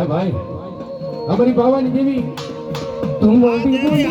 ભાઈ ભાઈ અમારી બાવાની દેવી તું મોટી બોલી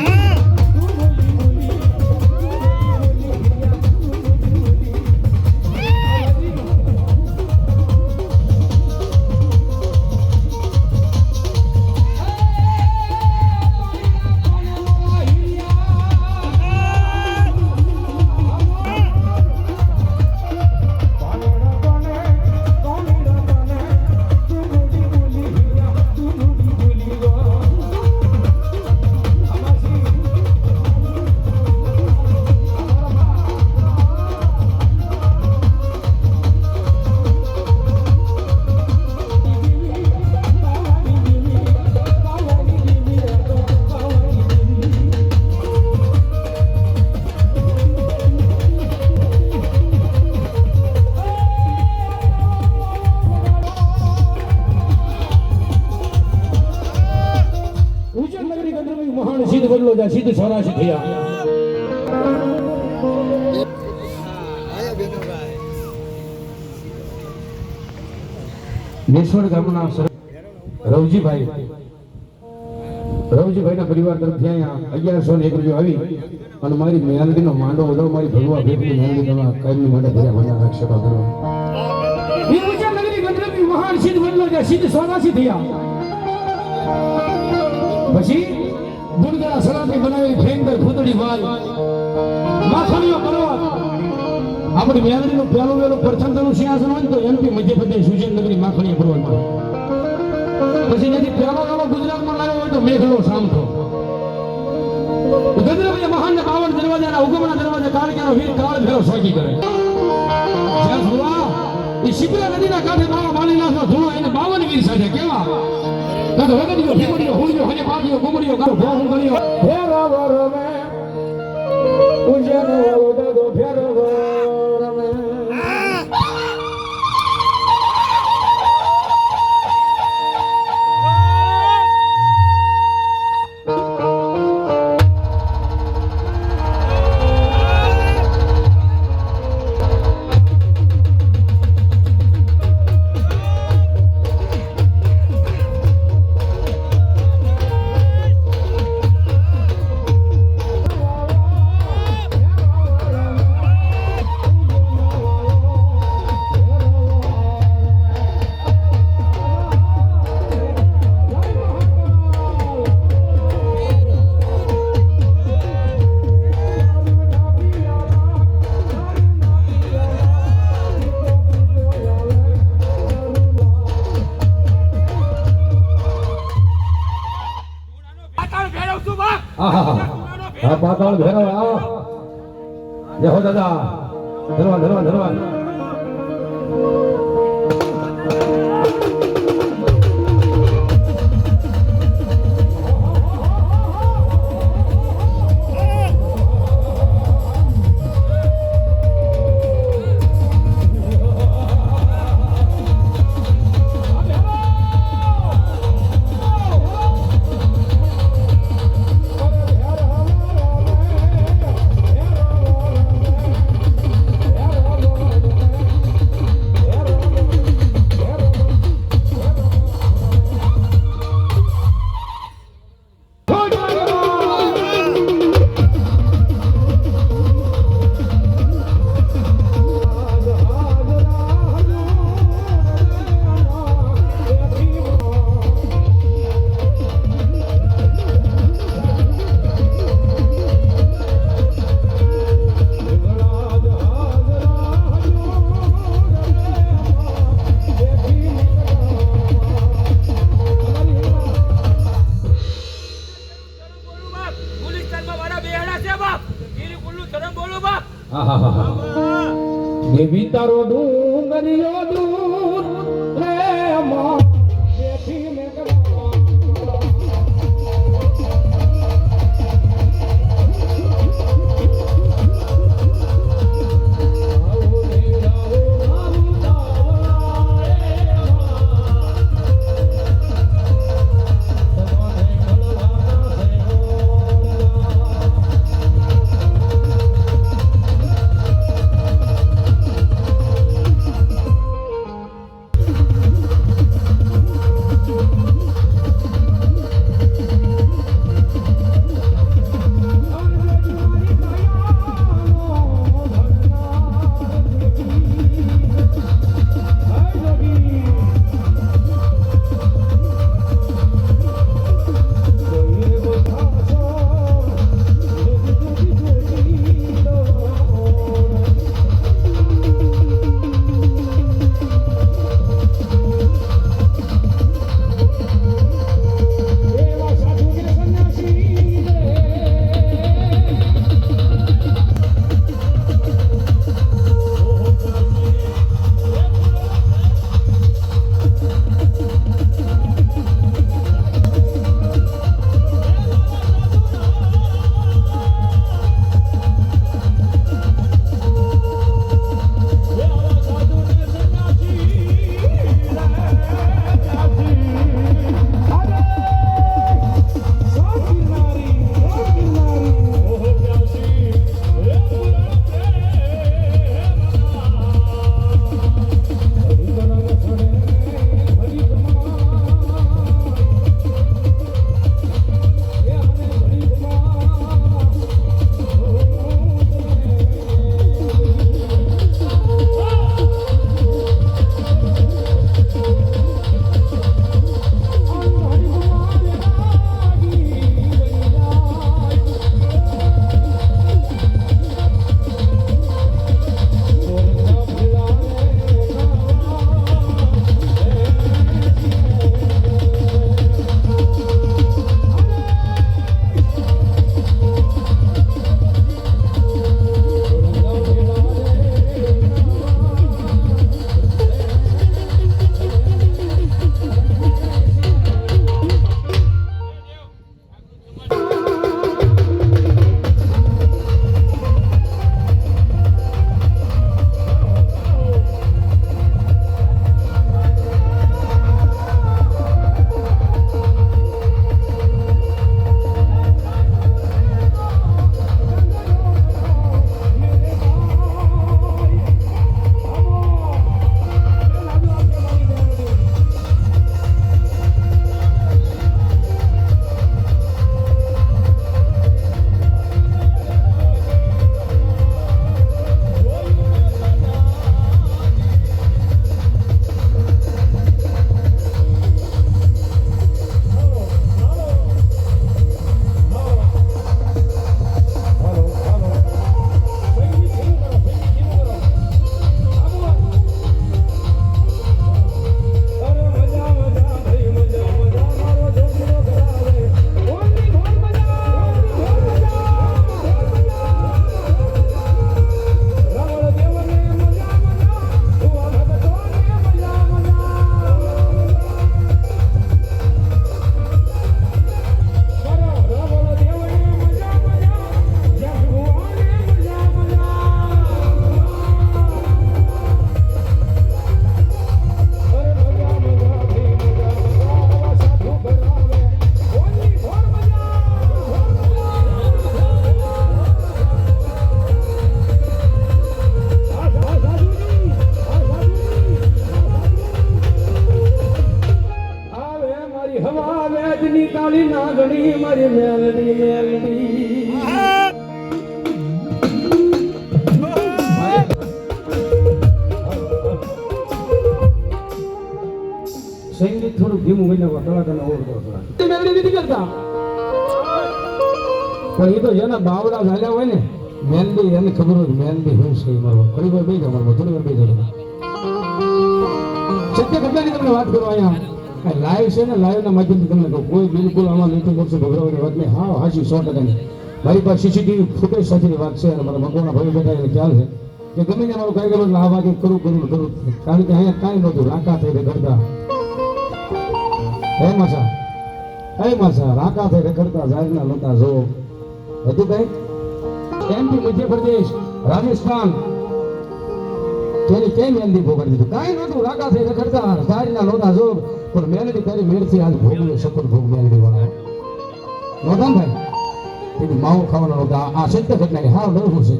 સિદ્ધ બદલો જા સિદ્ધ સોરાશી થયા નેશ્વર ગામના રવજીભાઈ ના પરિવાર તરફથી અહીંયા 1101 રૂપિયા આવી અને મારી મેલડીનો માંડો વધારો મારી ભગવા ભેટની મેલડીનો કાયમી માટે ભર્યા ભંડાર રક્ષકો કરવા એ ઉજ્જૈન નગરી ગંધર્વી મહાન સિદ્ધ બદલો જા સિદ્ધ સોરાશી થયા પછી ગુણગળા સલાથી બનાવેલી ભયંકર ભૂતળી વાલ માખણીઓ પર્વત આપણી મેલડીનું પહેલું પ્રથમ સિંહાસન હોય તો એમપી મધ્યપ્રદેશ ઉજ્જૈન નગરી માખણીઓ પર્વતમાં પછી નથી પહેલો ગુજરાતમાં લાવ્યો હોય તો મેઘલો સામઠો ગંધર્વીય મહાન 52 દરવાજાના ઉગમના દરવાજા કાળક્યાનો વીર કાળ ભેરો સોકી કરે જ્યાં ધુવા એ શિબલા નદીના કાંઠે બાવા માલીનાથનો ધુવો એને 52 વીર સાથે કેવા કાં તો વગડીઓ ભીમડીઓ હુળીઓ હને પાટીઓ ગુમડીઓ કાળો ભોહું ગણીઓ ફેરો વરમે ઉજ્જૈન વાળો દો ફેરો વરમે હા પાતાળ ભેરવ આવો જય હો દાદા ધરવા દેવી તારો ડુંગરિયો દૂર રે મા બેઠી મે સંગીત થોડું ધીમું કરી નાખો કલાકારને ઓળખો મેલડી નથી કરતા પણ એ તો જેના બાવડા ઝાલ્યા હોય ને મેલડી એને ખબર હોય મેલડી હું છે મારવા થોડી વાર બેસા મારવા થોડી વાર બેસા સત્ય ઘટનાની તમને વાત કરો અહીંયા લાઈવ છે ને લાઈવ ના માધ્યમથી તમને કહું કોઈ બિલકુલ આમાં નથી કરશું ગભરાવાની વાત નહીં હા હાજી 100%. મારી પાસે સીસીટીવી ફૂટેજ સાથેની વાત છે અને મારા મગોના ભાઈ બેઠા એને ખ્યાલ છે કે ગમે તે મારું કાંઈ ગમે આ વાગે કરું કારણ કે અહીંયા કાંઈ નહોતું રાકા થઈ રખડતા હે માસા રાકા થઈ રખડતા જાગના નહોતા જો હતું કઈ એમપી મધ્યપ્રદેશ રાજસ્થાન તેની કેમ મેલડી ભોગવી દીધું કાંઈ નહોતું રાકા થઈ રખડતા જાગના નહોતા જો પણ મેલડી તારી મેળથી આજ ભોગવ્યો સફળ ભોગ મેલડી વાળા નહોતા ને ભાઈ એની માવો ખાવાનો નહોતા આ સત્ય ઘટના હા બરોબર છે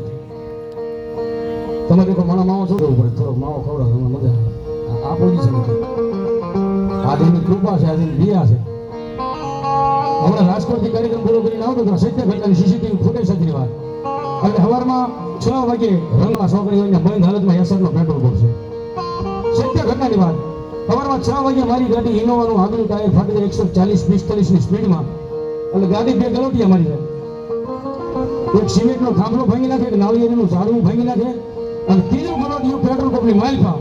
તમારે મારા માવો શું કરવું પડે થોડો માવો ખવડાવો તમને મજા આ પોઝિશન આજે એની કૃપા છે આજે એની દયા છે હમણાં રાજકોટથી કાર્યક્રમ પૂરો કરીને આવતો તો સત્ય ઘટનાની સીસીટીવી ફૂટેજ સાથેની વાત એટલે સવારમાં 6 વાગે રંગમાં છોકરીઓને બંધ હાલતમાં એસરનો પેટ્રોલ પંપ છે સત્ય ઘટનાની વાત સવારમાં 6 વાગે મારી ગાડી ઇનોવાનું આગળનું ટાયર ફાટી જાય 140-45 ની સ્પીડમાં એટલે ગાડી બે ગલોટિયા મારી જાય એક સિમેન્ટનો થાંભલો ભાંગી નાખે એક નાળિયેરનું ઝાડવું ભાંગી નાખે અને ત્રીજું ગલોટિયું પેટ્રોલ પંપની માઇલ પા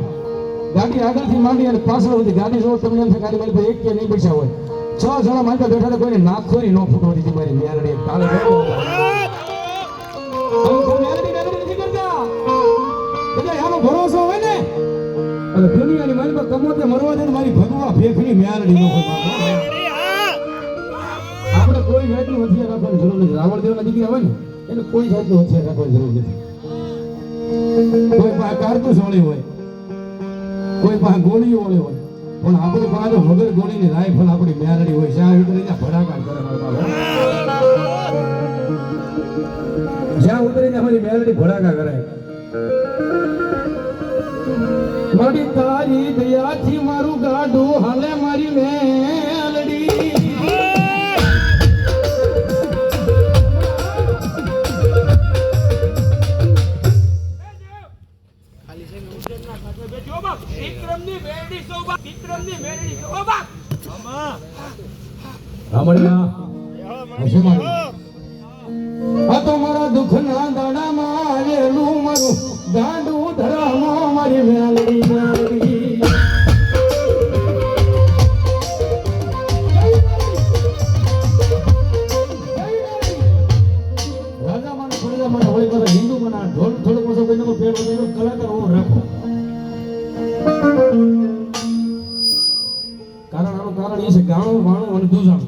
ગાડી આગળથી માંડી અને પાછળ સુધી ગાડી જો તમને એમ થાય ગાડી માઇલ પર એક કે નહીં બેસા હોય 6 જણા માઇલ પર બેઠા કોઈને નાખોરી ન ફૂટવા દીધી મારી મેરડી કાલે નથી કરતા એટલે આનો ભરોસો હોય ને એટલે દુનિયાની મારી પર કમોતે મરવા દે મારી ભગવા ભેખની મેરડી નો હોય આપણે કોઈ જાતનું હથિયાર રાખવાની જરૂર નથી રાવણ દેવના દીકરા હોય ને એને કોઈ જાતનું હથિયાર રાખવાની જરૂર નથી કોઈ પાસે કારતૂસ વળી હોય કોઈ પાસે ગોળીઓ વળી હોય પણ આપણી પાસે વગર ગોળીની રાઇફલ આપણી મેરડી હોય જ્યાં ઉતરી ત્યાં ભડાકા કરે જ્યાં ઉતરીને અમારી મેરડી ભડાકા કરે મારી તારી દયાથી મારું ગાડું હાલે મારી મેલડી આ તો મારા દુઃખના દાડામાં આવેલું મારું ગાંડું ધરામાં મારી મેલડી રાજા માને પડેલા મને હોળી પર હિન્દુ બના ઢોલ થોડું ઓછો કરીને પેટ વધાર્યો કલાકાર હું રાખો કારણ એ છે ગાણું વાણું અને દૂષણ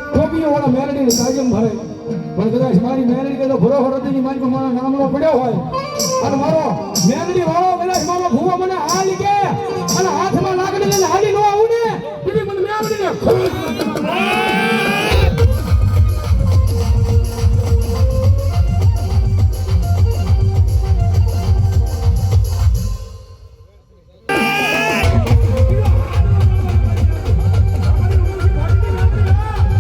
ટોપીઓ વાળા મેલડીને કાયમ ભરે પણ કદાચ મારી મેલડી કદાચ ભરો ભરો મારી પર મારા નામનો પડ્યો હોય અને મારો મેલડી વાળો કદાચ મારો ભૂવો મને